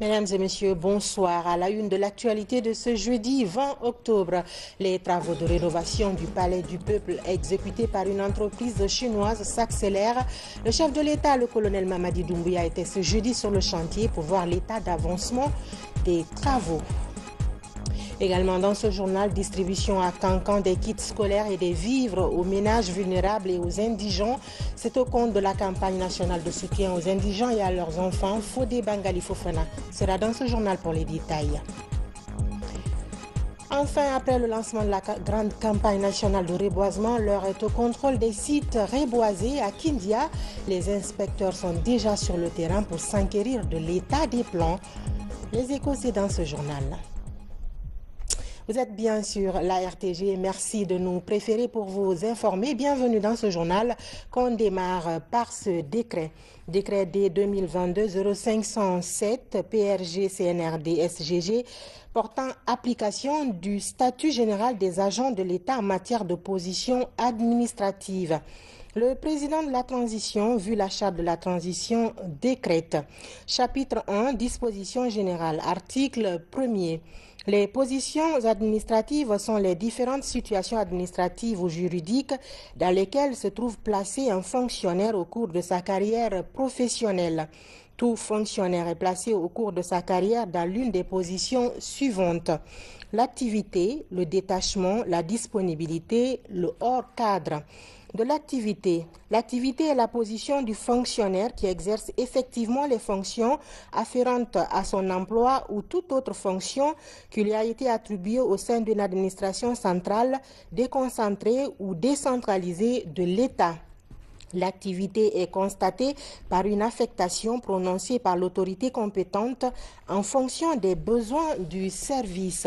Mesdames et messieurs, bonsoir. À la une de l'actualité de ce jeudi 20 octobre, les travaux de rénovation du Palais du Peuple exécutés par une entreprise chinoise s'accélèrent. Le chef de l'État, le colonel Mamadi Doumbouya, était ce jeudi sur le chantier pour voir l'état d'avancement des travaux. Également dans ce journal, distribution à Cancan des kits scolaires et des vivres aux ménages vulnérables et aux indigents. C'est au compte de la campagne nationale de soutien aux indigents et à leurs enfants. Fodé Bangali Fofana sera dans ce journal pour les détails. Enfin, après le lancement de la grande campagne nationale de reboisement, l'heure est au contrôle des sites reboisés à Kindia. Les inspecteurs sont déjà sur le terrain pour s'enquérir de l'état des plans. Les échos, c'est dans ce journal. Vous êtes bien sur la RTG. Merci de nous préférer pour vous informer. Bienvenue dans ce journal qu'on démarre par ce décret. Décret D 2022-0507 PRG CNRD SGG portant application du statut général des agents de l'État en matière de position administrative. Le président de la transition, vu la charte de la transition, décrète. Chapitre 1, disposition générale. Article 1er. Les positions administratives sont les différentes situations administratives ou juridiques dans lesquelles se trouve placé un fonctionnaire au cours de sa carrière professionnelle. Tout fonctionnaire est placé au cours de sa carrière dans l'une des positions suivantes: l'activité, le détachement, la disponibilité, le hors cadre. De l'activité. L'activité est la position du fonctionnaire qui exerce effectivement les fonctions afférentes à son emploi ou toute autre fonction qui lui a été attribuée au sein d'une administration centrale, déconcentrée ou décentralisée de l'État. L'activité est constatée par une affectation prononcée par l'autorité compétente en fonction des besoins du service.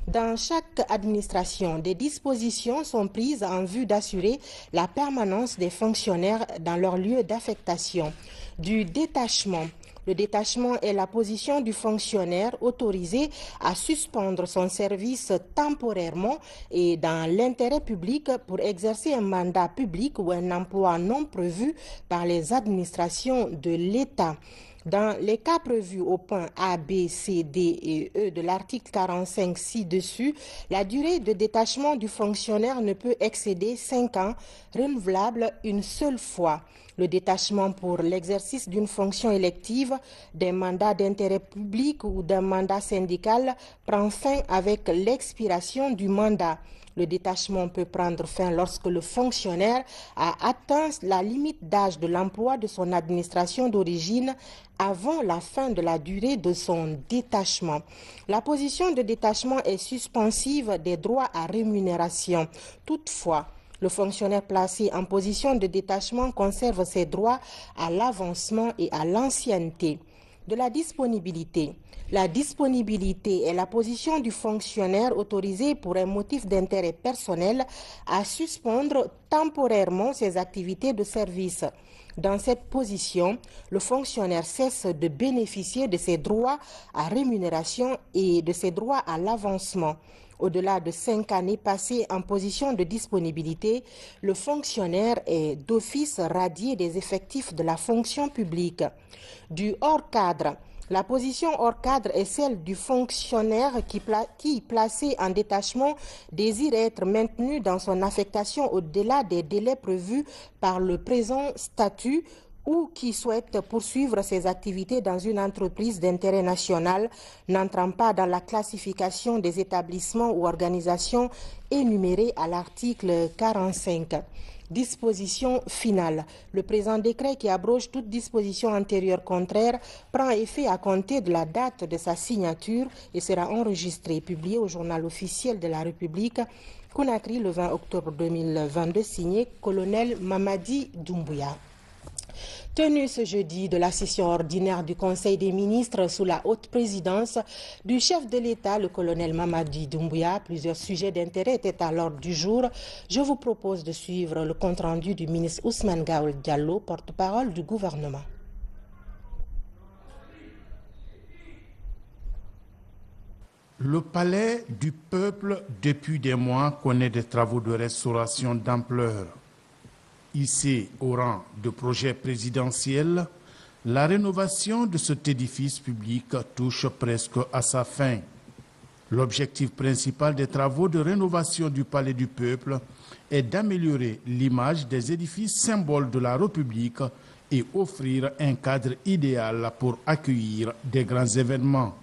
Dans chaque administration, des dispositions sont prises en vue d'assurer la permanence des fonctionnaires dans leur lieu d'affectation. Du détachement. Le détachement est la position du fonctionnaire autorisé à suspendre son service temporairement et dans l'intérêt public pour exercer un mandat public ou un emploi non prévu par les administrations de l'État. Dans les cas prévus au point A, B, C, D et E de l'article 45 ci-dessus, la durée de détachement du fonctionnaire ne peut excéder 5 ans, renouvelable une seule fois. Le détachement pour l'exercice d'une fonction élective, d'un mandat d'intérêt public ou d'un mandat syndical prend fin avec l'expiration du mandat. Le détachement peut prendre fin lorsque le fonctionnaire a atteint la limite d'âge de l'emploi de son administration d'origine avant la fin de la durée de son détachement. La position de détachement est suspensive des droits à rémunération. Toutefois, le fonctionnaire placé en position de détachement conserve ses droits à l'avancement et à l'ancienneté. De la disponibilité. La disponibilité est la position du fonctionnaire autorisé pour un motif d'intérêt personnel à suspendre temporairement ses activités de service. Dans cette position, le fonctionnaire cesse de bénéficier de ses droits à rémunération et de ses droits à l'avancement. Au-delà de 5 années passées en position de disponibilité, le fonctionnaire est d'office radié des effectifs de la fonction publique. Du hors cadre. La position hors cadre est celle du fonctionnaire qui, placé en détachement, désire être maintenu dans son affectation au-delà des délais prévus par le présent statut ou qui souhaite poursuivre ses activités dans une entreprise d'intérêt national n'entrant pas dans la classification des établissements ou organisations énumérées à l'article 45. Disposition finale. Le présent décret qui abroge toute disposition antérieure contraire prend effet à compter de la date de sa signature et sera enregistré et publié au journal officiel de la République, Conakry, le 20 octobre 2022, signé colonel Mamadi Doumbouya. Tenue ce jeudi de la session ordinaire du Conseil des ministres sous la haute présidence du chef de l'État, le colonel Mamadi Doumbouya, plusieurs sujets d'intérêt étaient à l'ordre du jour. Je vous propose de suivre le compte-rendu du ministre Ousmane Gaoul Diallo, porte-parole du gouvernement. Le palais du peuple, depuis des mois, connaît des travaux de restauration d'ampleur. Hissé au rang de projet présidentiel, la rénovation de cet édifice public touche presque à sa fin. L'objectif principal des travaux de rénovation du Palais du Peuple est d'améliorer l'image des édifices symboles de la République et offrir un cadre idéal pour accueillir des grands événements.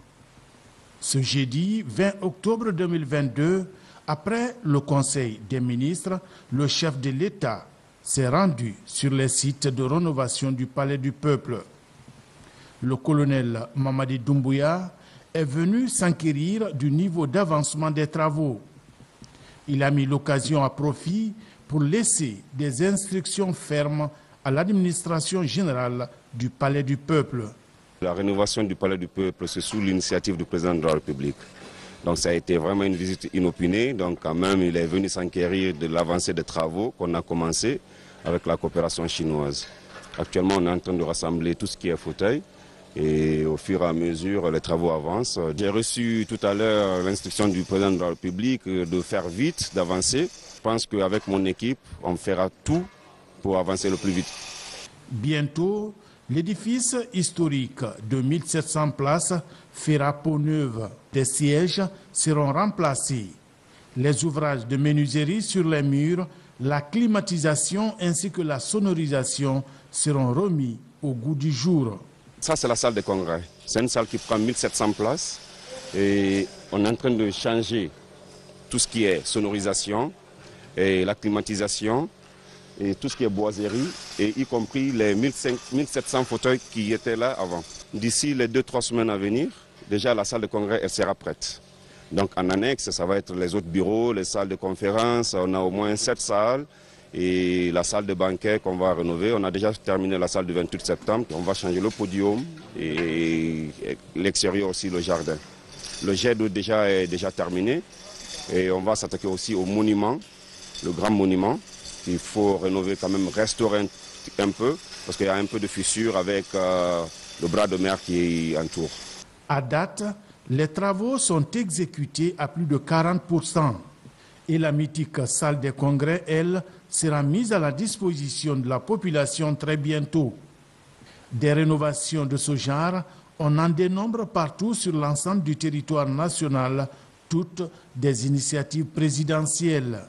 Ce jeudi 20 octobre 2022, après le Conseil des ministres, le chef de l'État s'est rendu sur les sites de rénovation du Palais du Peuple. Le colonel Mamadi Doumbouya est venu s'enquérir du niveau d'avancement des travaux. Il a mis l'occasion à profit pour laisser des instructions fermes à l'administration générale du Palais du Peuple. La rénovation du Palais du Peuple, c'est sous l'initiative du président de la République. Donc ça a été vraiment une visite inopinée. Donc quand même, il est venu s'enquérir de l'avancée des travaux qu'on a commencé avec la coopération chinoise. Actuellement, on est en train de rassembler tout ce qui est fauteuil. Et au fur et à mesure, les travaux avancent. J'ai reçu tout à l'heure l'instruction du président de la République de faire vite, d'avancer. Je pense qu'avec mon équipe, on fera tout pour avancer le plus vite. Bientôt, l'édifice historique de 1700 places fera peau neuve. Des sièges seront remplacés. Les ouvrages de menuiserie sur les murs, la climatisation ainsi que la sonorisation seront remis au goût du jour. Ça, c'est la salle de congrès. C'est une salle qui prend 1700 places et on est en train de changer tout ce qui est sonorisation et la climatisation et tout ce qui est boiserie, et y compris les 1700 fauteuils qui étaient là avant. D'ici les 2-3 semaines à venir, déjà la salle de congrès elle sera prête. Donc en annexe, ça va être les autres bureaux, les salles de conférence. On a au moins 7 salles. Et la salle de banquet qu'on va rénover, on a déjà terminé la salle du 28 septembre. On va changer le podium et l'extérieur aussi, le jardin. Le jet d'eau est déjà terminé et on va s'attaquer aussi au monument, le grand monument. Il faut rénover quand même, restaurer un peu parce qu'il y a un peu de fissure avec le bras de mer qui entoure. À date, les travaux sont exécutés à plus de 40%. Et la mythique salle des congrès, elle, sera mise à la disposition de la population très bientôt. Des rénovations de ce genre, on en dénombre partout sur l'ensemble du territoire national, toutes des initiatives présidentielles.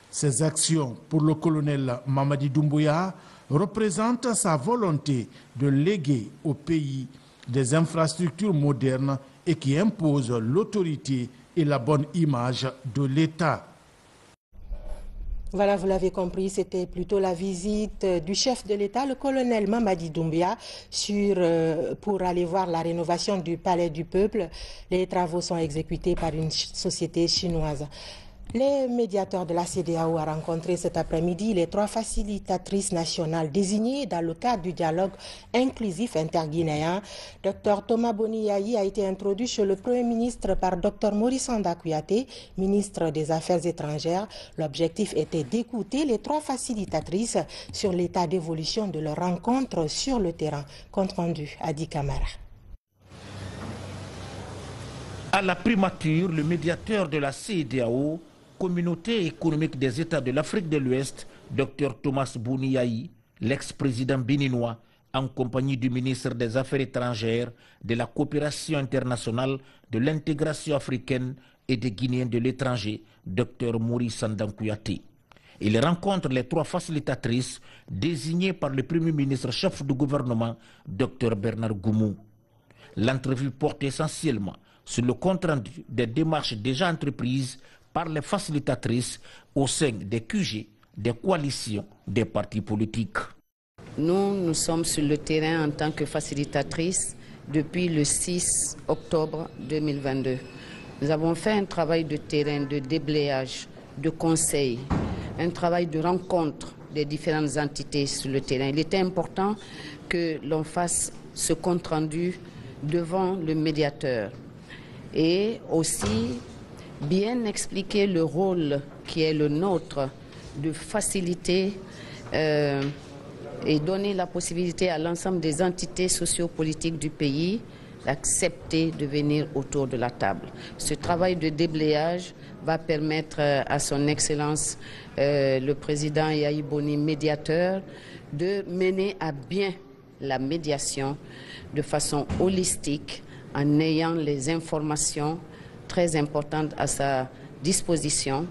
Ces actions pour le colonel Mamadi Doumbouya représentent sa volonté de léguer au pays des infrastructures modernes et qui imposent l'autorité et la bonne image de l'État. Voilà, vous l'avez compris, c'était plutôt la visite du chef de l'État, le colonel Mamadi Doumbouya, pour aller voir la rénovation du Palais du Peuple. Les travaux sont exécutés par une société chinoise. Les médiateurs de la CEDEAO ont rencontré cet après-midi les 3 facilitatrices nationales désignées dans le cadre du dialogue inclusif interguinéen. Dr Thomas Boni Yayi a été introduit chez le Premier ministre par Dr Maurice Sanda Kouyaté, ministre des Affaires étrangères. L'objectif était d'écouter les 3 facilitatrices sur l'état d'évolution de leur rencontre sur le terrain. Compte rendu, Adi Kamara. À la primature, le médiateur de la CEDEAO, Communauté économique des États de l'Afrique de l'Ouest, Dr Thomas Boni Yayi, l'ex-président béninois, en compagnie du ministre des Affaires étrangères, de la coopération internationale, de l'intégration africaine et des Guinéens de l'étranger, Dr Maurice Sanda Kouyaté. Il rencontre les 3 facilitatrices désignées par le Premier ministre chef du gouvernement, Dr Bernard Goumou. L'entrevue porte essentiellement sur le compte-rendu des démarches déjà entreprises par les facilitatrices au sein des QG, des coalitions, des partis politiques. Nous sommes sur le terrain en tant que facilitatrices depuis le 6 octobre 2022. Nous avons fait un travail de terrain, de déblayage, de conseil, un travail de rencontre des différentes entités sur le terrain. Il était important que l'on fasse ce compte-rendu devant le médiateur et aussi bien expliquer le rôle qui est le nôtre de faciliter et donner la possibilité à l'ensemble des entités sociopolitiques du pays d'accepter de venir autour de la table. Ce travail de déblayage va permettre à son Excellence le président Yayi Boni, médiateur, de mener à bien la médiation de façon holistique en ayant les informations très importantes à sa disposition,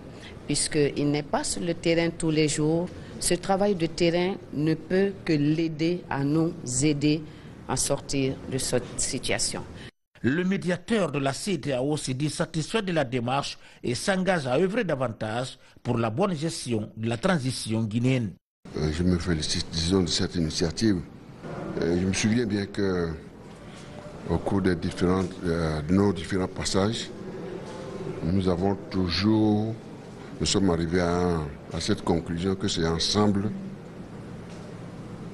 puisqu'il n'est pas sur le terrain tous les jours. Ce travail de terrain ne peut que l'aider à nous aider à sortir de cette situation. Le médiateur de la CEDEAO s'est dit satisfait de la démarche et s'engage à œuvrer davantage pour la bonne gestion de la transition guinéenne. Je me félicite, disons, de cette initiative. Je me souviens bien que au cours de nos différents passages, nous sommes arrivés à cette conclusion que c'est ensemble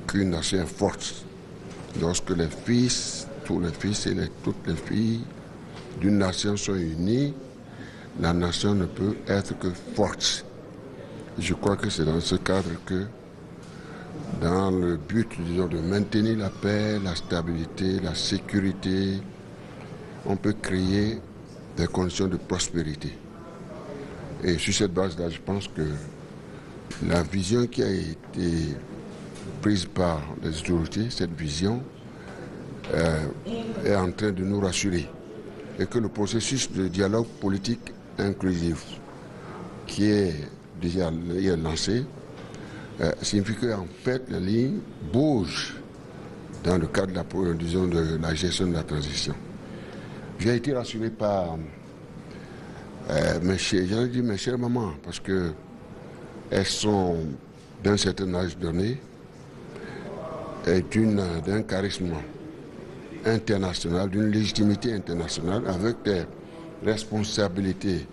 qu'une nation est forte. Lorsque les fils, tous les fils et toutes les filles d'une nation sont unis, la nation ne peut être que forte. Je crois que c'est dans ce cadre que, dans le but, disons, de maintenir la paix, la stabilité, la sécurité, on peut créer des conditions de prospérité. Et sur cette base-là, je pense que la vision qui a été prise par les autorités, cette vision est en train de nous rassurer. Et que le processus de dialogue politique inclusif qui est déjà lancé signifie qu'en fait les lignes bougent dans le cadre de la gestion de la transition. J'ai été rassuré par mes chères mamans, parce qu'elles sont d'un certain âge donné et d'un charisme international, d'une légitimité internationale, avec des responsabilités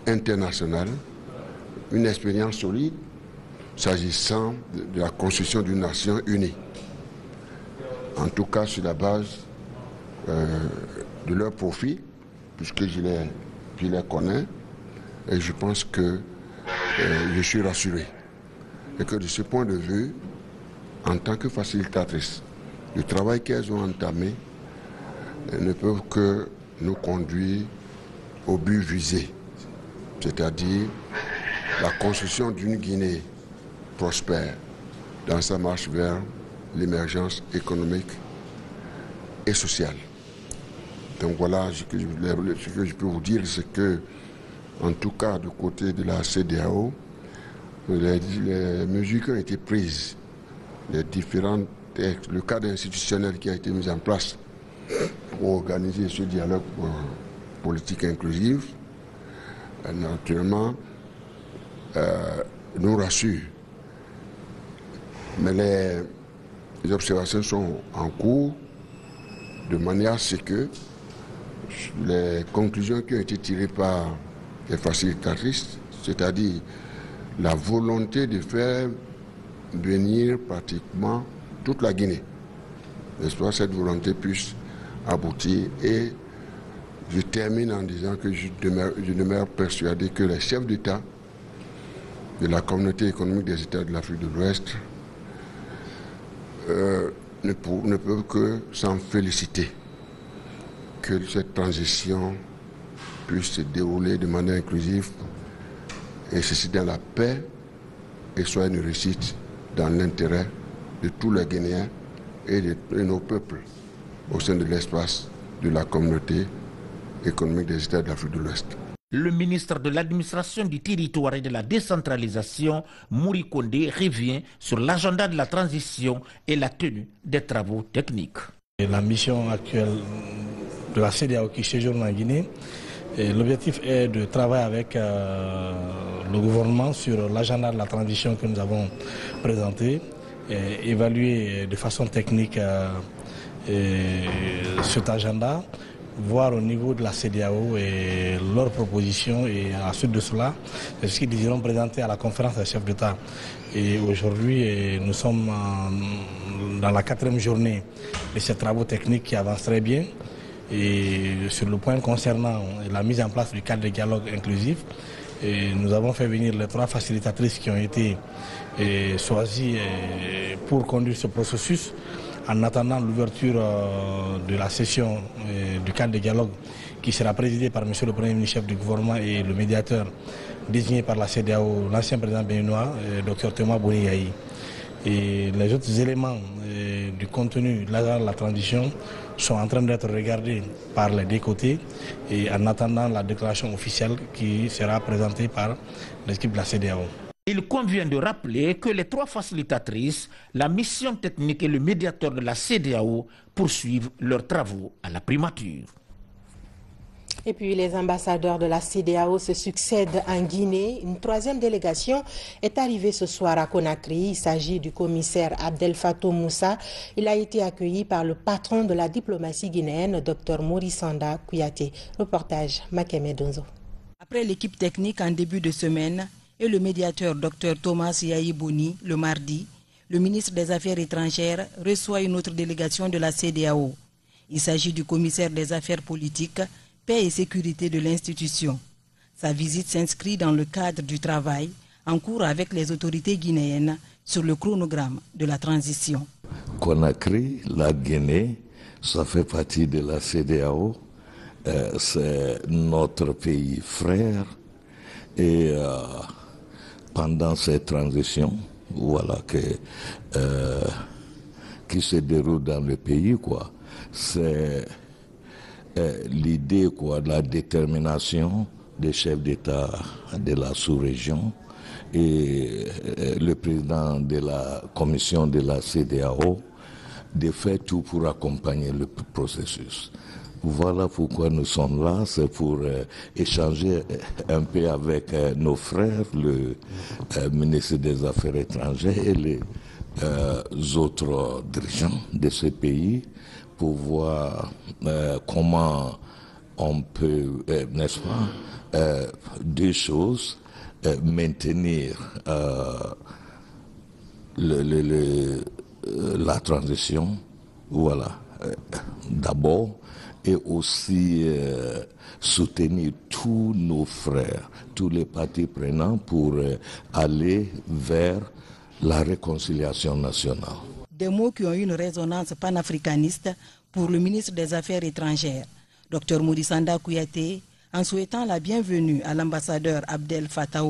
internationales, une expérience solide s'agissant de la construction d'une nation unie. En tout cas, sur la base de leur profil, puisque je les connais, et je pense que je suis rassuré. Et que de ce point de vue, en tant que facilitatrice, le travail qu'elles ont entamé ne peut que nous conduire au but visé, c'est-à-dire la construction d'une Guinée prospère dans sa marche vers l'émergence économique et sociale. Donc voilà ce que je peux vous dire, c'est que, en tout cas, du côté de la CEDEAO, les mesures qui ont été prises, le cadre institutionnel qui a été mis en place pour organiser ce dialogue politique inclusif, naturellement, nous rassure. Mais les observations sont en cours de manière à ce que les conclusions qui ont été tirées par les facilitatrices, c'est-à-dire la volonté de faire venir pratiquement toute la Guinée, n'est-ce pas, cette volonté puisse aboutir. Et je termine en disant que je demeure persuadé que les chefs d'État de la communauté économique des États de l'Afrique de l'Ouest ne peuvent que s'en féliciter, que cette transition puisse se dérouler de manière inclusive, et ceci dans la paix, et soit une réussite dans l'intérêt de tous les Guinéens et de nos peuples au sein de l'espace de la communauté économique des États de l'Afrique de l'Ouest. Le ministre de l'administration du territoire et de la décentralisation, Mouri Kondé, revient sur l'agenda de la transition et la tenue des travaux techniques. La mission actuelle de la CEDEAO qui séjourne en Guinée, l'objectif est de travailler avec le gouvernement sur l'agenda de la transition que nous avons présenté, évaluer de façon technique cet agenda, voir au niveau de la CEDEAO et leurs propositions, et à la suite de cela, c'est ce qu'ils iront présenter à la conférence des chefs d'État. Et aujourd'hui, nous sommes dans la 4e journée de ces travaux techniques qui avancent très bien. Et sur le point concernant la mise en place du cadre de dialogue inclusif, nous avons fait venir les 3 facilitatrices qui ont été choisies pour conduire ce processus, en attendant l'ouverture de la session du cadre de dialogue qui sera présidée par M. le Premier ministre chef du gouvernement et le médiateur désigné par la CEDEAO, l'ancien président béninois, Dr Thomas Bouni Yayi. Et les autres éléments du contenu de la transition sont en train d'être regardés par les deux côtés et en attendant la déclaration officielle qui sera présentée par l'équipe de la CEDEAO. Il convient de rappeler que les trois facilitatrices, la mission technique et le médiateur de la CEDEAO poursuivent leurs travaux à la primature. Et puis les ambassadeurs de la CEDEAO se succèdent en Guinée. Une troisième délégation est arrivée ce soir à Conakry. Il s'agit du commissaire Abdel Fattah Moussa. Il a été accueilli par le patron de la diplomatie guinéenne, Dr Morisanda Kouyaté. Reportage Makeme Donzo. Après l'équipe technique en début de semaine et le médiateur Dr Thomas Yayi Boni le mardi, le ministre des Affaires étrangères reçoit une autre délégation de la CEDEAO. Il s'agit du commissaire des Affaires politiques, paix et sécurité de l'institution. Sa visite s'inscrit dans le cadre du travail en cours avec les autorités guinéennes sur le chronogramme de la transition. Conakry, la Guinée, ça fait partie de la CEDEAO. C'est notre pays frère. Et pendant cette transition, voilà, qui se déroule dans le pays, quoi, c'est l'idée, quoi, de la détermination des chefs d'État de la sous-région et le président de la commission de la CEDEAO de faire tout pour accompagner le processus. Voilà pourquoi nous sommes là, c'est pour échanger un peu avec nos frères, le ministre des Affaires étrangères et les autres dirigeants de ce pays, pour voir comment on peut, n'est-ce pas, deux choses, maintenir la transition, voilà, d'abord, et aussi soutenir tous nos frères, tous les partis prenants pour aller vers la réconciliation nationale. Des mots qui ont une résonance panafricaniste pour le ministre des Affaires étrangères, Dr Morisanda Kouyaté, en souhaitant la bienvenue à l'ambassadeur Abdel Fattah,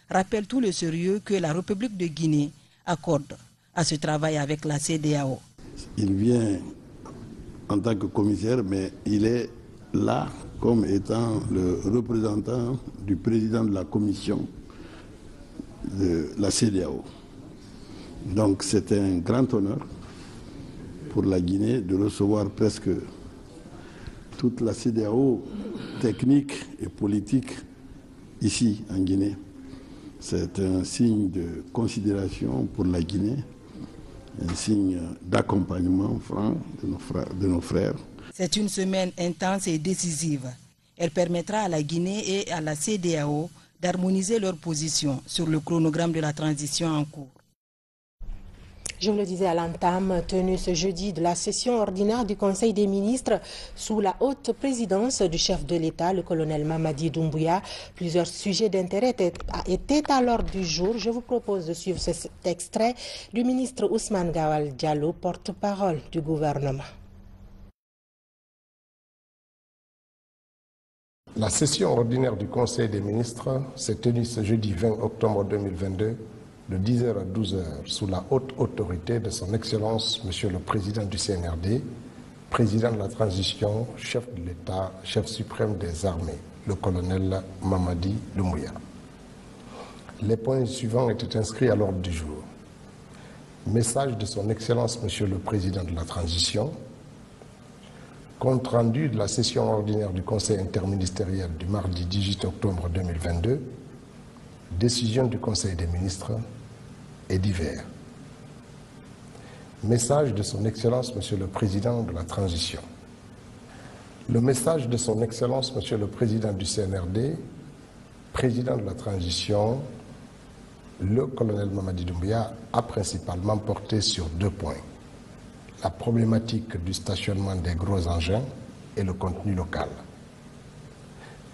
rappelle tout le sérieux que la République de Guinée accorde à ce travail avec la CEDEAO. Il vient en tant que commissaire, mais il est là comme étant le représentant du président de la commission de la CEDEAO. Donc c'est un grand honneur pour la Guinée de recevoir presque toute la CEDEAO technique et politique ici en Guinée. C'est un signe de considération pour la Guinée, un signe d'accompagnement franc de nos frères. C'est une semaine intense et décisive. Elle permettra à la Guinée et à la CEDEAO d'harmoniser leurs positions sur le chronogramme de la transition en cours. Je vous le disais à l'entame, tenue ce jeudi de la session ordinaire du Conseil des ministres sous la haute présidence du chef de l'État, le colonel Mamadi Doumbouya. Plusieurs sujets d'intérêt étaient à l'ordre du jour. Je vous propose de suivre cet extrait du ministre Ousmane Gawal Diallo, porte-parole du gouvernement. La session ordinaire du Conseil des ministres s'est tenue ce jeudi 20 octobre 2022 de 10h à 12h sous la haute autorité de son Excellence Monsieur le Président du CNRD, Président de la transition, chef de l'État, chef suprême des armées, le colonel Mamadi Doumbouya. Les points suivants étaient inscrits à l'ordre du jour. Message de son Excellence Monsieur le Président de la transition, compte rendu de la session ordinaire du Conseil interministériel du mardi 18 octobre 2022, décision du Conseil des ministres et divers. Message de son Excellence Monsieur le Président de la transition. Le message de son Excellence Monsieur le Président du CNRD, Président de la transition, le colonel Mamadi Doumbouya a principalement porté sur deux points. La problématique du stationnement des gros engins et le contenu local.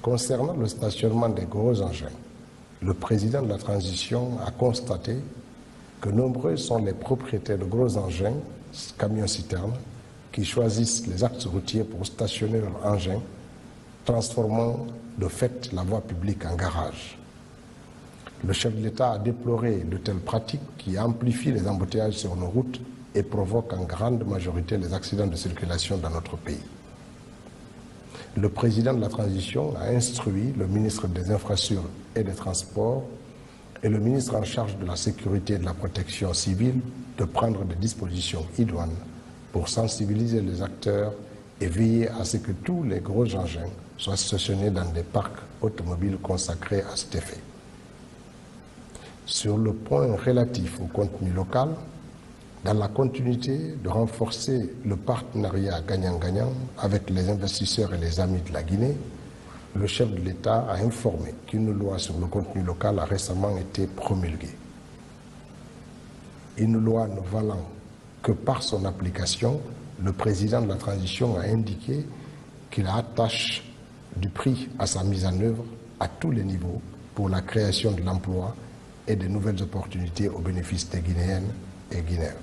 Concernant le stationnement des gros engins, le président de la transition a constaté que nombreux sont les propriétaires de gros engins, camions-citernes, qui choisissent les axes routiers pour stationner leurs engins, transformant de fait la voie publique en garage. Le chef de l'État a déploré de telles pratiques qui amplifient les embouteillages sur nos routes et provoquent en grande majorité les accidents de circulation dans notre pays. Le président de la transition a instruit le ministre des Infrastructures et des Transports et le ministre en charge de la sécurité et de la protection civile de prendre des dispositions idoines pour sensibiliser les acteurs et veiller à ce que tous les gros engins soient stationnés dans des parcs automobiles consacrés à cet effet. Sur le point relatif au contenu local, dans la continuité de renforcer le partenariat gagnant-gagnant avec les investisseurs et les amis de la Guinée, le chef de l'État a informé qu'une loi sur le contenu local a récemment été promulguée. Une loi ne valant que par son application, le président de la transition a indiqué qu'il attache du prix à sa mise en œuvre à tous les niveaux pour la création de l'emploi et de nouvelles opportunités au bénéfice des Guinéennes et Guinéens,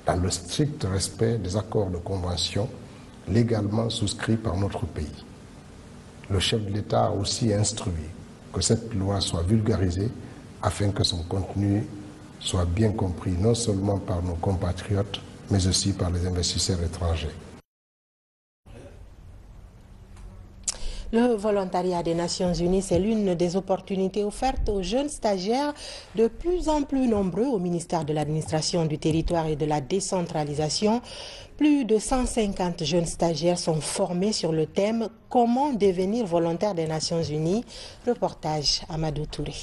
dans le strict respect des accords de convention légalement souscrits par notre pays. Le chef de l'État a aussi instruit que cette loi soit vulgarisée afin que son contenu soit bien compris non seulement par nos compatriotes, mais aussi par les investisseurs étrangers. Le volontariat des Nations Unies, c'est l'une des opportunités offertes aux jeunes stagiaires de plus en plus nombreux au ministère de l'Administration du Territoire et de la Décentralisation. Plus de 150 jeunes stagiaires sont formés sur le thème « Comment devenir volontaire des Nations Unies ?» Reportage Amadou Touré.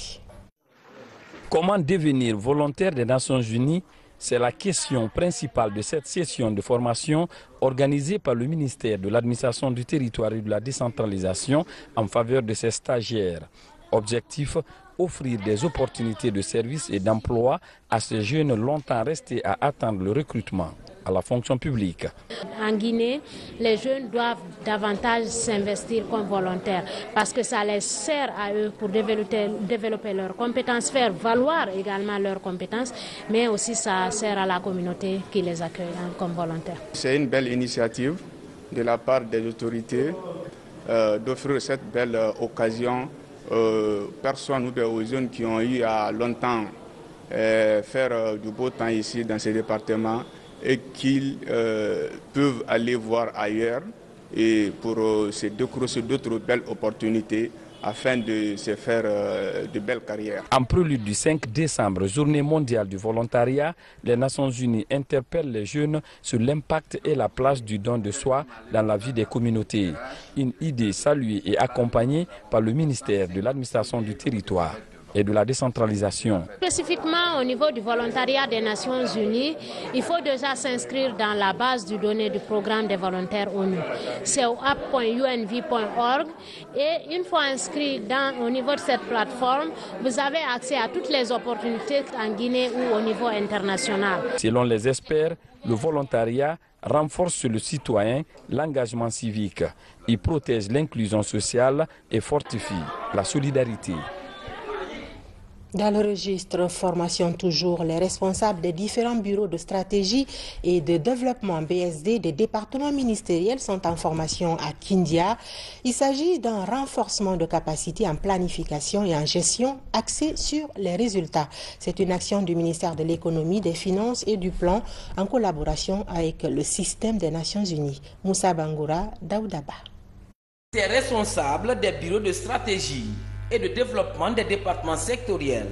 Comment devenir volontaire des Nations Unies? C'est la question principale de cette session de formation organisée par le ministère de l'Administration du Territoire et de la Décentralisation en faveur de ces stagiaires. Objectif, offrir des opportunités de service et d'emploi à ces jeunes longtemps restés à attendre le recrutement à la fonction publique. En Guinée, les jeunes doivent davantage s'investir comme volontaires parce que ça les sert à eux pour développer leurs compétences, faire valoir également leurs compétences, mais aussi ça sert à la communauté qui les accueille comme volontaires. C'est une belle initiative de la part des autorités d'offrir cette belle occasion aux personnes ou aux jeunes qui ont eu à longtemps faire du beau temps ici dans ces départements et qu'ils peuvent aller voir ailleurs et pour se décrocher d'autres belles opportunités afin de se faire de belles carrières. En prélude du 5 décembre, journée mondiale du volontariat, les Nations Unies interpellent les jeunes sur l'impact et la place du don de soi dans la vie des communautés. Une idée saluée et accompagnée par le ministère de l'Administration du Territoire et de la décentralisation. Spécifiquement au niveau du volontariat des Nations Unies, il faut déjà s'inscrire dans la base du données du programme des volontaires ONU. C'est au app.unv.org et une fois inscrit au niveau de cette plateforme, vous avez accès à toutes les opportunités en Guinée ou au niveau international. Selon les experts, le volontariat renforce sur le citoyen l'engagement civique. Il protège l'inclusion sociale et fortifie la solidarité. Dans le registre formation toujours, les responsables des différents bureaux de stratégie et de développement BSD des départements ministériels sont en formation à Kindia. Il s'agit d'un renforcement de capacité en planification et en gestion axé sur les résultats. C'est une action du ministère de l'économie, des finances et du plan en collaboration avec le système des Nations Unies. Moussa Bangoura, Daoudaba. Ces responsables des bureaux de stratégie et de développement des départements sectoriels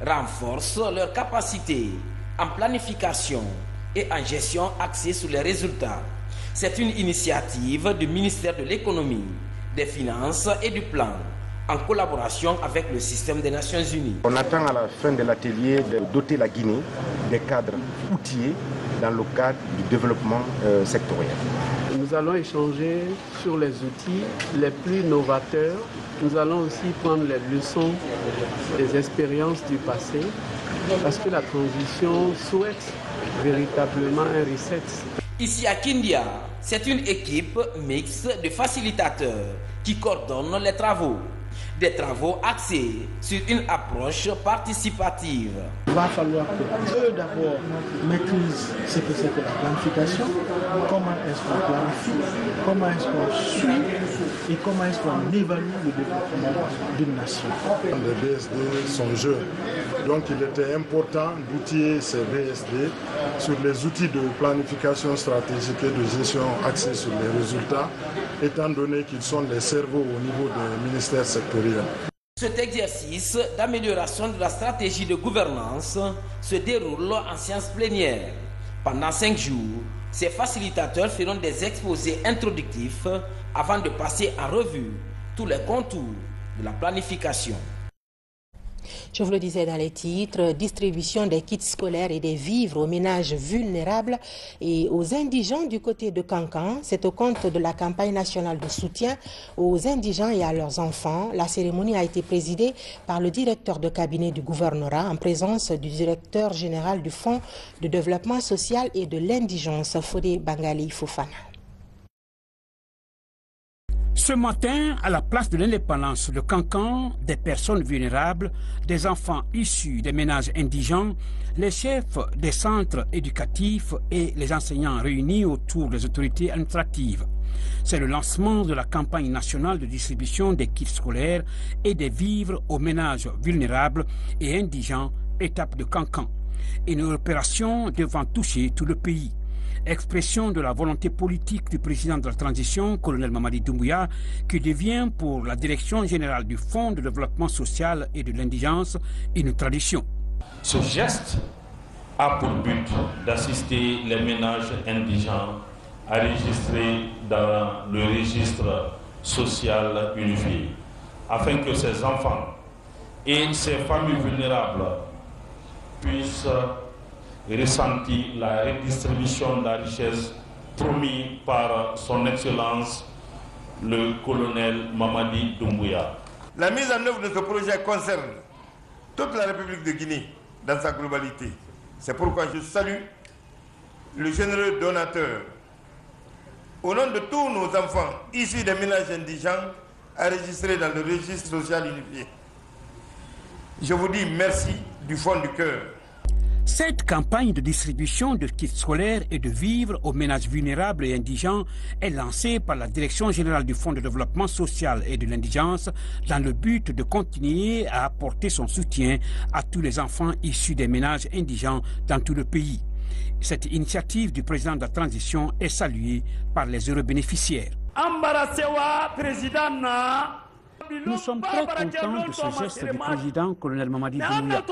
renforcent leurs capacités en planification et en gestion axée sur les résultats. C'est une initiative du ministère de l'économie, des finances et du plan, en collaboration avec le système des Nations Unies. On attend à la fin de l'atelier de doter la Guinée des cadres outillés dans le cadre du développement sectoriel. Nous allons échanger sur les outils les plus novateurs. Nous allons aussi prendre les leçons des expériences du passé parce que la transition souhaite véritablement un reset. Ici à Kindia, c'est une équipe mixte de facilitateurs qui coordonnent les travaux. Des travaux axés sur une approche participative. va falloir qu'eux d'abord maîtrisent ce que c'est que la planification, comment est-ce qu'on planifie, comment est-ce qu'on suit et comment est-ce qu'on évalue le développement d'une nation. Les VSD sont jeunes, donc il était important d'outiller ces VSD sur les outils de planification stratégique et de gestion axés sur les résultats, étant donné qu'ils sont les cerveaux au niveau des ministères sectoriels. Cet exercice d'amélioration de la stratégie de gouvernance se déroule en séance plénière. Pendant 5 jours, ces facilitateurs feront des exposés introductifs avant de passer en revue tous les contours de la planification. Je vous le disais dans les titres, distribution des kits scolaires et des vivres aux ménages vulnérables et aux indigents du côté de Cancan. C'est au compte de la campagne nationale de soutien aux indigents et à leurs enfants. La cérémonie a été présidée par le directeur de cabinet du gouvernorat en présence du directeur général du Fonds de développement social et de l'indigence, Fodé Bangali Fofana. Ce matin, à la place de l'indépendance de Cancan, des personnes vulnérables, des enfants issus des ménages indigents, les chefs des centres éducatifs et les enseignants réunis autour des autorités administratives. C'est le lancement de la campagne nationale de distribution des kits scolaires et des vivres aux ménages vulnérables et indigents, étape de Cancan. Une opération devant toucher tout le pays. Expression de la volonté politique du président de la transition, colonel Mamadi Doumbouya, qui devient pour la direction générale du Fonds de développement social et de l'indigence une tradition. Ce geste a pour but d'assister les ménages indigents à enregistrer dans le registre social unifié, afin que ces enfants et ces familles vulnérables puissent ressentir la redistribution de la richesse promise par son Excellence le colonel Mamadi Doumbouya. La mise en œuvre de ce projet concerne toute la République de Guinée dans sa globalité. C'est pourquoi je salue le généreux donateur au nom de tous nos enfants issus des ménages indigents enregistrés dans le registre social unifié. Je vous dis merci du fond du cœur. Cette campagne de distribution de kits scolaires et de vivres aux ménages vulnérables et indigents est lancée par la Direction générale du Fonds de développement social et de l'indigence dans le but de continuer à apporter son soutien à tous les enfants issus des ménages indigents dans tout le pays. Cette initiative du président de la transition est saluée par les heureux bénéficiaires. Nous sommes très contents de ce geste du président, colonel Mamadi Doumbouya.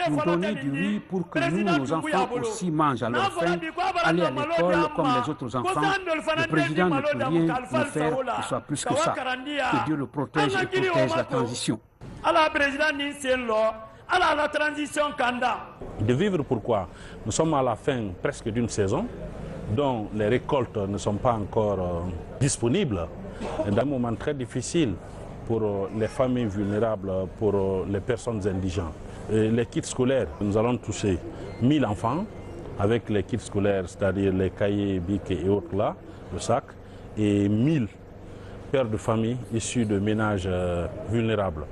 Nous donner du riz pour que nous, nos enfants aussi mangent à leur faim, aller à l'école comme les autres enfants. Le président ne peut rien nous faire qui soit plus que ça. Que Dieu le protège et protège la transition. De vivre pourquoi? Nous sommes à la fin presque d'une saison, dont les récoltes ne sont pas encore disponibles. Dans un moment très difficile pour les familles vulnérables, pour les personnes indigentes. Et les kits scolaires, nous allons toucher 1000 enfants avec les kits scolaires, c'est-à-dire les cahiers, bics et autres là, le sac, et 1000 pères de famille issus de ménages vulnérables.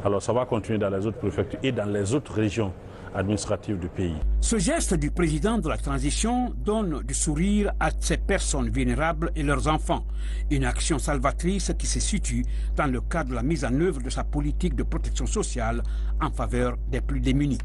Alors ça va continuer dans les autres préfectures et dans les autres régions administratives du pays. Ce geste du président de la transition donne du sourire à ces personnes vulnérables et leurs enfants. Une action salvatrice qui se situe dans le cadre de la mise en œuvre de sa politique de protection sociale en faveur des plus démunis.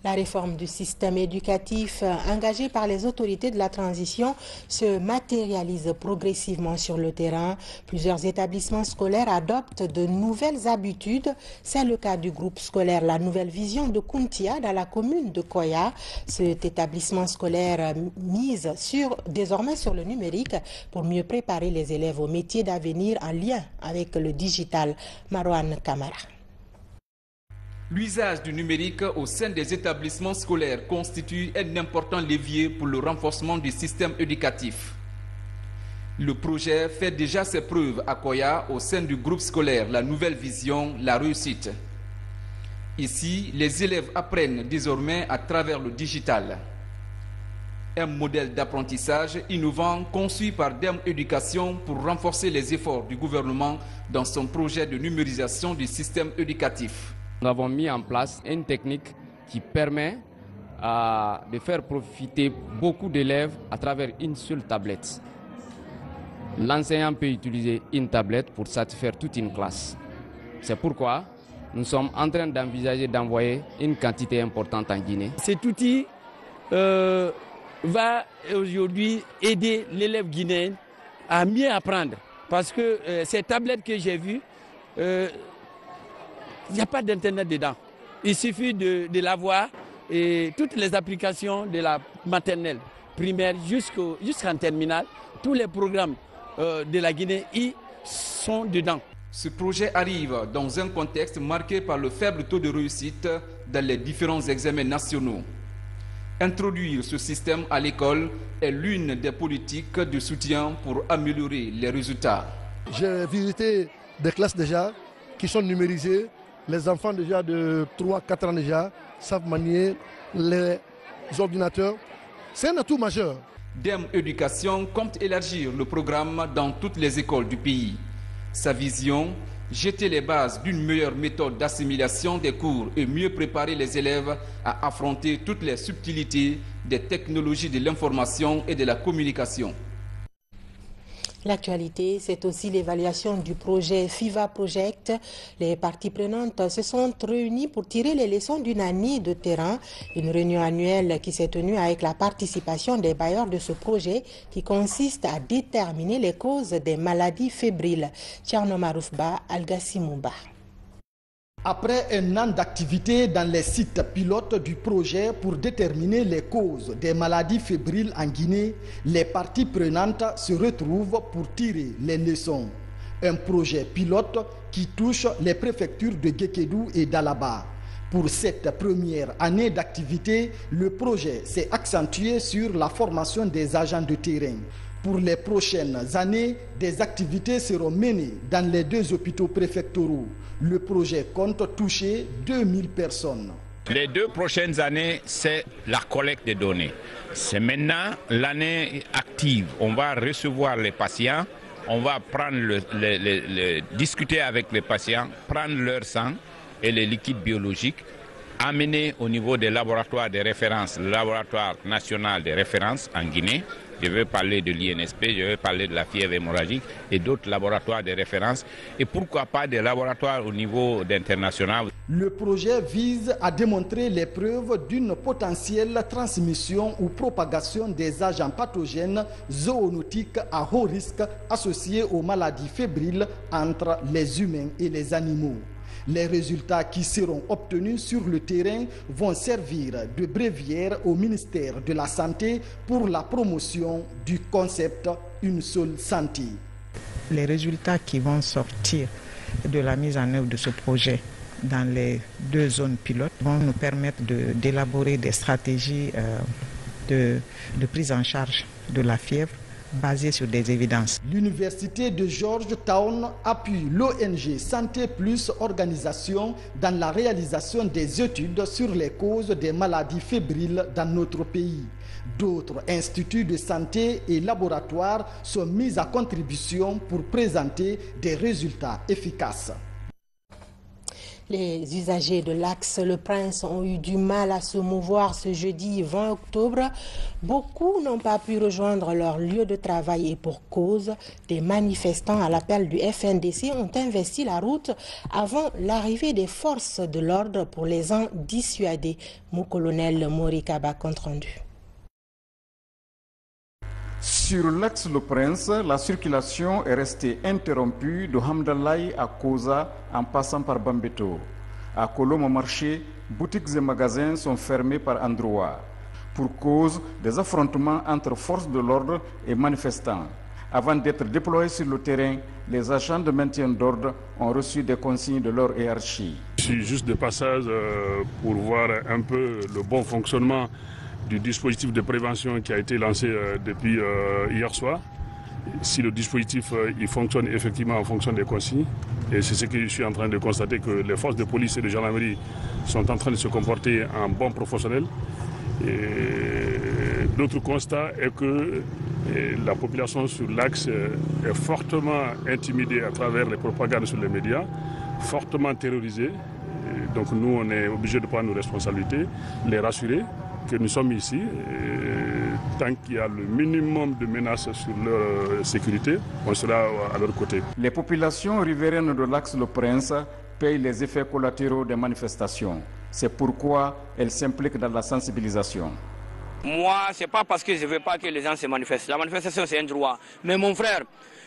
La réforme du système éducatif engagée par les autorités de la transition se matérialise progressivement sur le terrain. Plusieurs établissements scolaires adoptent de nouvelles habitudes. C'est le cas du groupe scolaire La Nouvelle Vision de Kountia dans la commune de Koya. Cet établissement scolaire mise désormais sur le numérique pour mieux préparer les élèves aux métiers d'avenir en lien avec le digital. Marwan Kamara. L'usage du numérique au sein des établissements scolaires constitue un important levier pour le renforcement du système éducatif. Le projet fait déjà ses preuves à Koya au sein du groupe scolaire La Nouvelle Vision, la réussite. Ici, les élèves apprennent désormais à travers le digital. Un modèle d'apprentissage innovant conçu par DEM Éducation pour renforcer les efforts du gouvernement dans son projet de numérisation du système éducatif. Nous avons mis en place une technique qui permet de faire profiter beaucoup d'élèves à travers une seule tablette. L'enseignant peut utiliser une tablette pour satisfaire toute une classe. C'est pourquoi nous sommes en train d'envisager d'envoyer une quantité importante en Guinée. Cet outil va aujourd'hui aider l'élève guinéen à mieux apprendre. Parce que ces tablettes que j'ai vues, il n'y a pas d'internet dedans. Il suffit de l'avoir et toutes les applications de la maternelle, primaire jusqu'en terminale, tous les programmes de la Guinée y sont dedans. Ce projet arrive dans un contexte marqué par le faible taux de réussite dans les différents examens nationaux. Introduire ce système à l'école est l'une des politiques de soutien pour améliorer les résultats. J'ai visité des classes déjà qui sont numérisées. Les enfants déjà de 3-4 ans déjà savent manier les ordinateurs. C'est un atout majeur. DEM Éducation compte élargir le programme dans toutes les écoles du pays. Sa vision, jeter les bases d'une meilleure méthode d'assimilation des cours et mieux préparer les élèves à affronter toutes les subtilités des technologies de l'information et de la communication. L'actualité, c'est aussi l'évaluation du projet FIFA Project. Les parties prenantes se sont réunies pour tirer les leçons d'une année de terrain. Une réunion annuelle qui s'est tenue avec la participation des bailleurs de ce projet qui consiste à déterminer les causes des maladies fébriles. Tcherno Maroufba, Algassimouba. Après un an d'activité dans les sites pilotes du projet pour déterminer les causes des maladies fébriles en Guinée, les parties prenantes se retrouvent pour tirer les leçons. Un projet pilote qui touche les préfectures de Guékédou et d'Alaba. Pour cette première année d'activité, le projet s'est accentué sur la formation des agents de terrain. Pour les prochaines années, des activités seront menées dans les 2 hôpitaux préfectoraux. Le projet compte toucher 2000 personnes. Les 2 prochaines années, c'est la collecte des données. C'est maintenant l'année active. On va recevoir les patients, on va prendre discuter avec les patients, prendre leur sang et les liquides biologiques, amener au niveau des laboratoires de référence, le laboratoire national de référence en Guinée. Je vais parler de l'INSP, je vais parler de la fièvre hémorragique et d'autres laboratoires de référence et pourquoi pas des laboratoires au niveau international. Le projet vise à démontrer les preuves d'une potentielle transmission ou propagation des agents pathogènes zoonotiques à haut risque associés aux maladies fébriles entre les humains et les animaux. Les résultats qui seront obtenus sur le terrain vont servir de bréviaire au ministère de la Santé pour la promotion du concept Une seule santé. Les résultats qui vont sortir de la mise en œuvre de ce projet dans les 2 zones pilotes vont nous permettre d'élaborer des stratégies de prise en charge de la fièvre basé sur des évidences. L'Université de Georgetown appuie l'ONG Santé Plus Organisation dans la réalisation des études sur les causes des maladies fébriles dans notre pays. D'autres instituts de santé et laboratoires sont mis à contribution pour présenter des résultats efficaces. Les usagers de l'axe Le Prince ont eu du mal à se mouvoir ce jeudi 20 octobre. Beaucoup n'ont pas pu rejoindre leur lieu de travail et pour cause, des manifestants à l'appel du FNDC ont investi la route avant l'arrivée des forces de l'ordre pour les en dissuader. Mon colonel Morikaba compte rendu. Sur l'axe Le Prince, la circulation est restée interrompue de Hamdalaï à Koza en passant par Bambeto. À Koloma Marché, boutiques et magasins sont fermés par endroits pour cause des affrontements entre forces de l'ordre et manifestants. Avant d'être déployés sur le terrain, les agents de maintien d'ordre ont reçu des consignes de leur hiérarchie. Je suis juste de passage pour voir un peu le bon fonctionnement du dispositif de prévention qui a été lancé depuis hier soir. Si le dispositif il fonctionne effectivement en fonction des consignes, et c'est ce que je suis en train de constater, que les forces de police et de gendarmerie sont en train de se comporter en bons professionnels. L'autre constat est que la population sur l'axe est fortement intimidée à travers les propagandes sur les médias, fortement terrorisée. Donc nous, on est obligé de prendre nos responsabilités, les rassurer que nous sommes ici. Et tant qu'il y a le minimum de menaces sur leur sécurité, on sera à leur côté. Les populations riveraines de l'Axe-le-Prince payent les effets collatéraux des manifestations. C'est pourquoi elles s'impliquent dans la sensibilisation. Moi, ce n'est pas parce que je ne veux pas que les gens se manifestent. La manifestation, c'est un droit. Mais mon frère,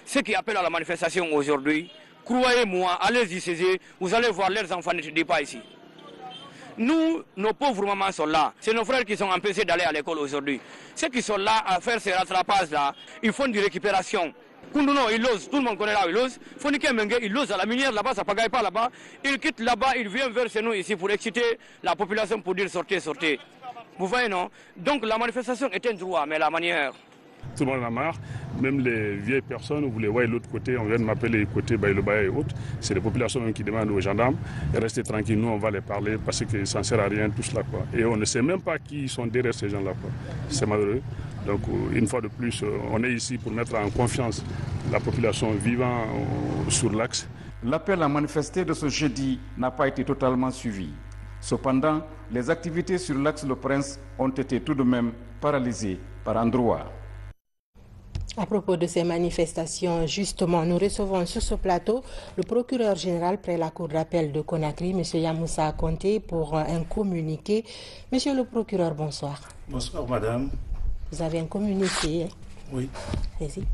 ceux qui appellent à la manifestation aujourd'hui, croyez-moi, allez-y saisir, vous allez voir leurs enfants n'étudient pas ici. Nous, nos pauvres mamans sont là. C'est nos frères qui sont empêchés d'aller à l'école aujourd'hui. Ceux qui sont là à faire ces rattrapages-là, ils font une récupération. Koundouno, il ose, tout le monde connaît là où il ose. Fonike Mengue, il ose à la minière là-bas, ça ne pagaille pas là-bas. Il quitte là-bas, il vient vers chez nous ici pour exciter la population pour dire sortez, sortez. Vous voyez, non? Donc la manifestation est un droit, mais la manière... Tout le monde en a marre, même les vieilles personnes, vous les voyez de l'autre côté, on vient de m'appeler côté Baïlobaya et autres, c'est les populations qui demandent aux gendarmes, restez tranquilles, nous on va les parler parce que ça ne sert à rien tout cela. Quoi. Et on ne sait même pas qui sont derrière ces gens-là. C'est malheureux. Donc une fois de plus, on est ici pour mettre en confiance la population vivant sur l'axe. L'appel à manifester de ce jeudi n'a pas été totalement suivi. Cependant, les activités sur l'Axe-le-Prince ont été tout de même paralysées par endroits. À propos de ces manifestations, justement, nous recevons sur ce plateau le procureur général près la cour d'appel de Conakry, M. Yamoussa Konté, pour un communiqué. Monsieur le procureur, bonsoir. Bonsoir, madame. Vous avez un communiqué. Oui. Allez-y.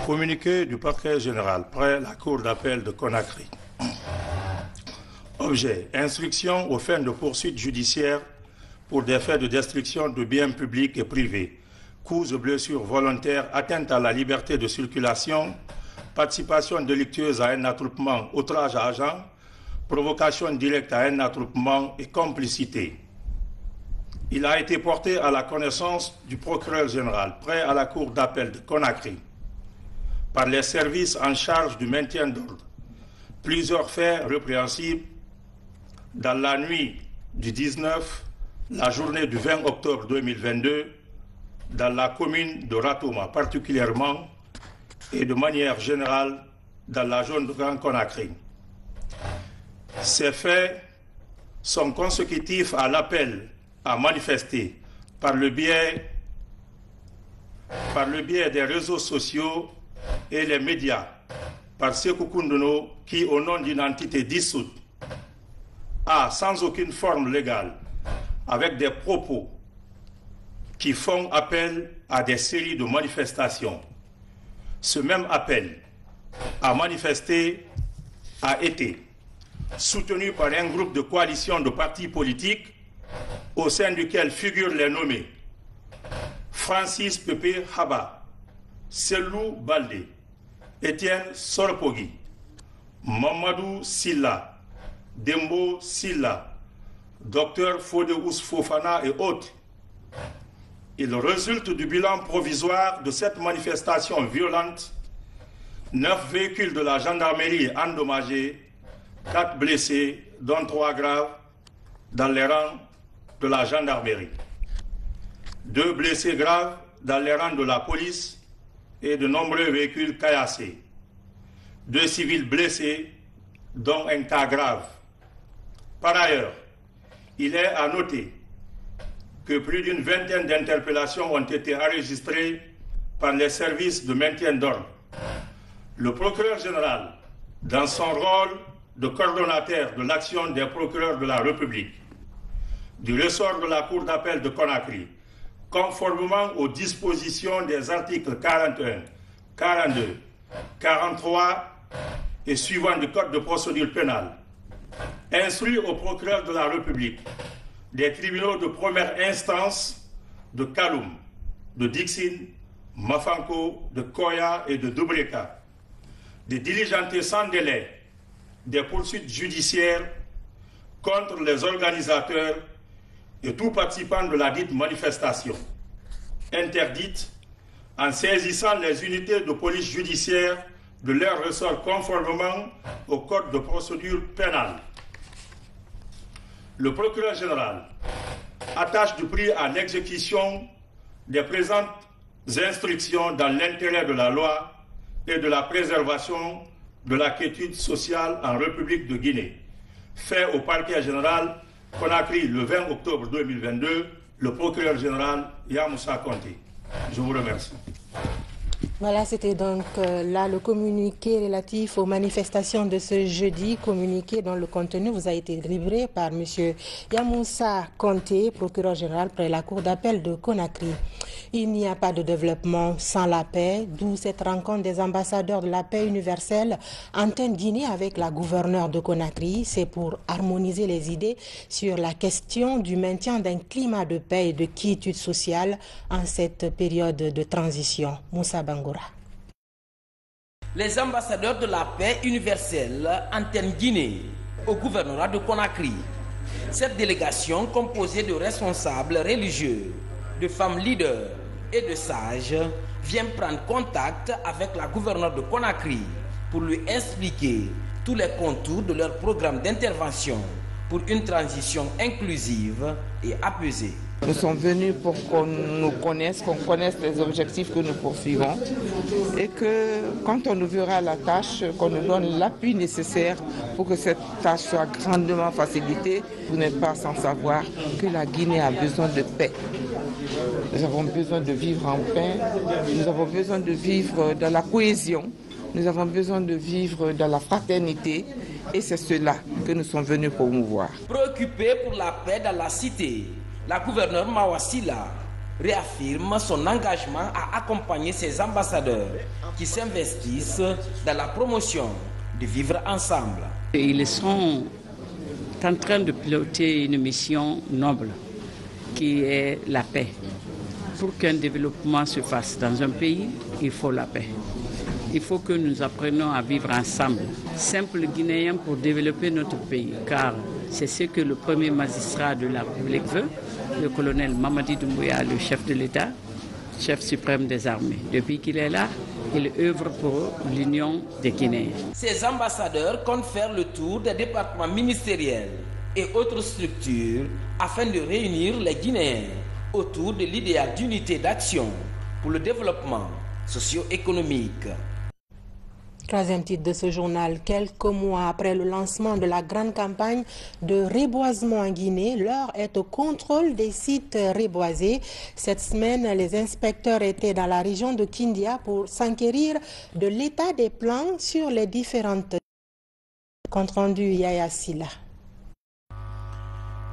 Communiqué du parquet général près la cour d'appel de Conakry. Objet, instruction aux fins de poursuite judiciaire pour des faits de destruction de biens publics et privés, coups ou blessures volontaires, atteinte à la liberté de circulation, participation délictueuse à un attroupement, outrage à agent, provocation directe à un attroupement et complicité. Il a été porté à la connaissance du procureur général près à la cour d'appel de Conakry par les services en charge du maintien d'ordre. Plusieurs faits répréhensibles dans la nuit du 19, la journée du 20 octobre 2022, dans la commune de Ratouma particulièrement et de manière générale dans la zone de Grand Conakry. Ces faits sont consécutifs à l'appel à manifester par le biais des réseaux sociaux et les médias par Sékou Koundouno qui, au nom d'une entité dissoute, a sans aucune forme légale, avec des propos qui font appel à des séries de manifestations. Ce même appel à manifester a été soutenu par un groupe de coalition de partis politiques au sein duquel figurent les nommés Francis Pépé Haba, Selou Baldé, Étienne Sorpogui, Mamadou Silla, Dembo Silla, Dr Fode Fofana et autres. Il résulte du bilan provisoire de cette manifestation violente 9 véhicules de la gendarmerie endommagés, 4 blessés, dont 3 graves, dans les rangs de la gendarmerie. 2 blessés graves dans les rangs de la police et de nombreux véhicules caillassés. 2 civils blessés, dont un cas grave. Par ailleurs, il est à noter que plus d'une vingtaine d'interpellations ont été enregistrées par les services de maintien d'ordre. Le procureur général, dans son rôle de coordonnateur de l'action des procureurs de la République, du ressort de la Cour d'appel de Conakry, conformément aux dispositions des articles 41, 42, 43 et suivants du Code de procédure pénale, instruit au procureur de la République des tribunaux de première instance de Kaloum, de Dixine, Mafanko, de Koya et de Doubreka, de diligenter sans délai des poursuites judiciaires contre les organisateurs et tout participant de la dite manifestation, interdite en saisissant les unités de police judiciaire de leur ressort conformément au Code de procédure pénale. Le procureur général attache du prix à l'exécution des présentes instructions dans l'intérêt de la loi et de la préservation de la quiétude sociale en République de Guinée, fait au parquet général Conakry le 20 octobre 2022, le procureur général Yamoussa Konté. Je vous remercie. Voilà, c'était donc là le communiqué relatif aux manifestations de ce jeudi, communiqué dont le contenu vous a été livré par M. Yamoussa Konté, procureur général près la cour d'appel de Conakry. Il n'y a pas de développement sans la paix, d'où cette rencontre des ambassadeurs de la paix universelle Antenne Guinée avec la gouverneure de Conakry. C'est pour harmoniser les idées sur la question du maintien d'un climat de paix et de quiétude sociale en cette période de transition. Moussa Bangoura. Les ambassadeurs de la paix universelle Antenne Guinée au gouvernorat de Conakry. Cette délégation composée de responsables religieux, de femmes leaders et de sages vient prendre contact avec la gouverneure de Conakry pour lui expliquer tous les contours de leur programme d'intervention pour une transition inclusive et apaisée. Nous sommes venus pour qu'on nous connaisse, qu'on connaisse les objectifs que nous poursuivons et que quand on nous verra la tâche, qu'on nous donne l'appui nécessaire pour que cette tâche soit grandement facilitée. Vous n'êtes pas sans savoir que la Guinée a besoin de paix. Nous avons besoin de vivre en paix, nous avons besoin de vivre dans la cohésion, nous avons besoin de vivre dans la fraternité et c'est cela que nous sommes venus promouvoir. Préoccupé pour la paix dans la cité, la gouverneure Mawasila réaffirme son engagement à accompagner ses ambassadeurs qui s'investissent dans la promotion de vivre ensemble. Ils sont en train de piloter une mission noble qui est la paix. Pour qu'un développement se fasse dans un pays, il faut la paix. Il faut que nous apprenions à vivre ensemble, simples Guinéens pour développer notre pays, car c'est ce que le premier magistrat de la République veut, le colonel Mamadi Doumbouya, le chef de l'État, chef suprême des armées. Depuis qu'il est là, il œuvre pour l'union des Guinéens. Ces ambassadeurs comptent faire le tour des départements ministériels et autres structures afin de réunir les Guinéens autour de l'idéal d'unité d'action pour le développement socio-économique. Troisième titre de ce journal, quelques mois après le lancement de la grande campagne de reboisement en Guinée, l'heure est au contrôle des sites reboisés. Cette semaine, les inspecteurs étaient dans la région de Kindia pour s'enquérir de l'état des plans sur les différentes... Compte rendu Yaya Silla.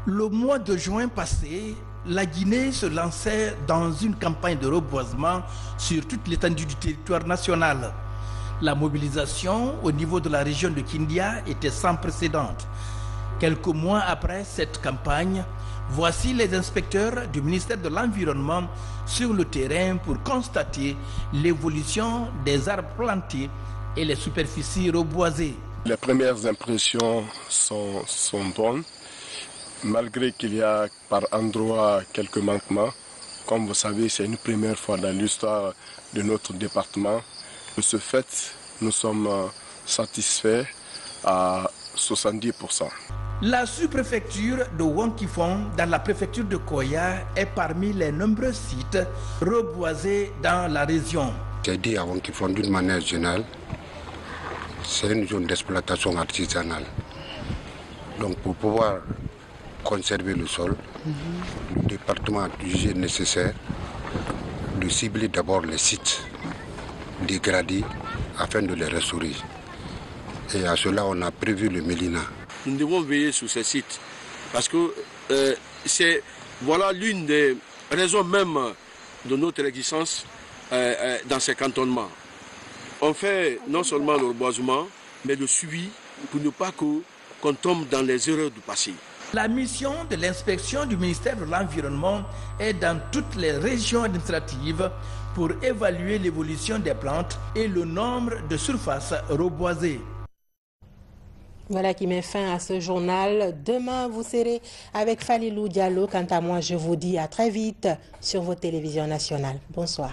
Le mois de juin passé, la Guinée se lançait dans une campagne de reboisement sur toute l'étendue du territoire national. La mobilisation au niveau de la région de Kindia était sans précédent. Quelques mois après cette campagne, voici les inspecteurs du ministère de l'Environnement sur le terrain pour constater l'évolution des arbres plantés et les superficies reboisées. Les premières impressions sont bonnes, malgré qu'il y a par endroits quelques manquements. Comme vous savez, c'est une première fois dans l'histoire de notre département. De ce fait, nous sommes satisfaits à 70%. La sous-préfecture de Wonkifong, dans la préfecture de Koya, est parmi les nombreux sites reboisés dans la région. J'ai dit à Wonkifong d'une manière générale, c'est une zone d'exploitation artisanale. Donc pour pouvoir conserver le sol, le département a jugé nécessaire de cibler d'abord les sites dégradés afin de les restaurer. Et à cela, on a prévu le Mélina. Nous devons veiller sur ces sites parce que c'est voilà l'une des raisons même de notre existence dans ces cantonnements. On fait non seulement le reboisement, mais le suivi pour ne pas qu'on tombe dans les erreurs du passé. La mission de l'inspection du ministère de l'Environnement est dans toutes les régions administratives pour évaluer l'évolution des plantes et le nombre de surfaces reboisées. Voilà qui met fin à ce journal. Demain, vous serez avec Falilou Diallo. Quant à moi, je vous dis à très vite sur vos télévisions nationales. Bonsoir.